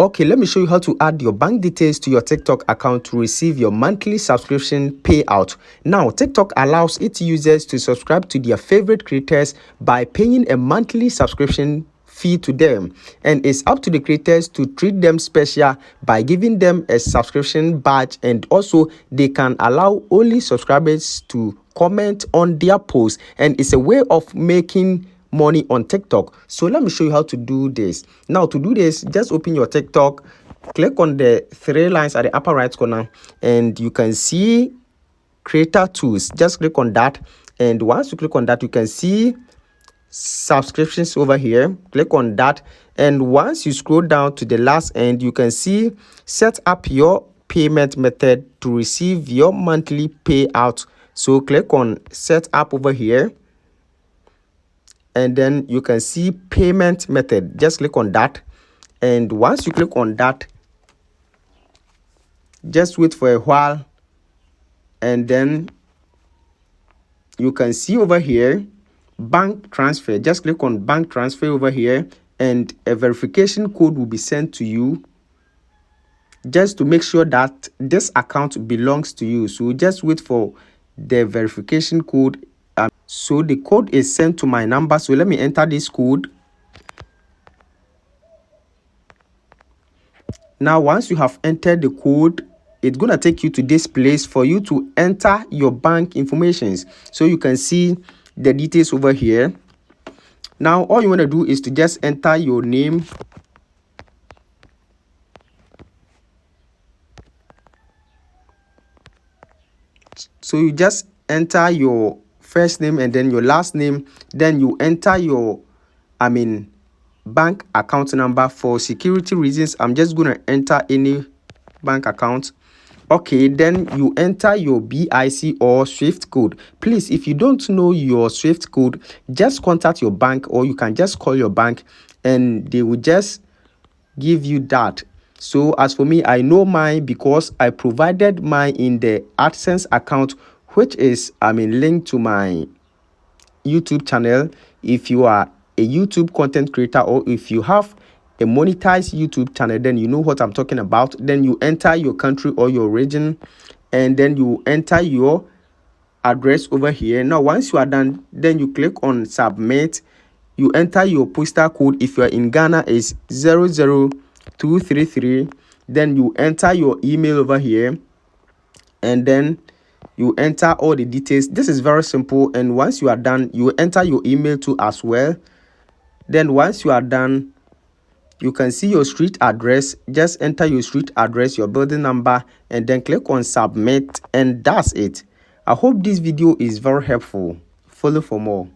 Okay, let me show you how to add your bank details to your TikTok account to receive your monthly subscription payout. Now, TikTok allows its users to subscribe to their favorite creators by paying a monthly subscription fee to them, and it's up to the creators to treat them special by giving them a subscription badge, and also they can allow only subscribers to comment on their posts, and it's a way of making money on TikTok. So let me show you how to do this. Now, to do this, just open your TikTok, click on the three lines at the upper right corner, and you can see creator tools. Just click on that, and once you click on that, you can see subscriptions over here. Click on that, and once you scroll down to the last end, you can see set up your payment method to receive your monthly payout. So click on set up over here, and then you can see payment method. Just click on that, and once you click on that, just wait for a while, and then you can see over here bank transfer. Just click on bank transfer over here, and a verification code will be sent to you just to make sure that this account belongs to you. So just wait for the verification code. So the code is sent to my number, so let me enter this code. Now, once you have entered the code, it's gonna take you to this place for you to enter your bank informations. So you can see the details over here. Now, all you want to do is to just enter your name, so you just enter your first name and then your last name, then you enter your bank account number. For security reasons, I'm just gonna enter any bank account. Okay, then you enter your BIC or SWIFT code. Please, if you don't know your SWIFT code, just contact your bank, or you can just call your bank and they will just give you that. So as for me, I know mine because I provided mine in the AdSense account, which is linked to my YouTube channel. If you are a YouTube content creator, or if you have a monetized YouTube channel, then you know what I'm talking about. Then you enter your country or your region, and then you enter your address over here. Now, once you are done, then you click on submit. You enter your postal code. If you are in Ghana, is 00233. Then you enter your email over here, and then you enter all the details. This is very simple, and once you are done, you enter your email too as well. Then once you are done, you can see your street address. Just enter your street address, your building number, and then click on submit, and that's it. I hope this video is very helpful. Follow for more.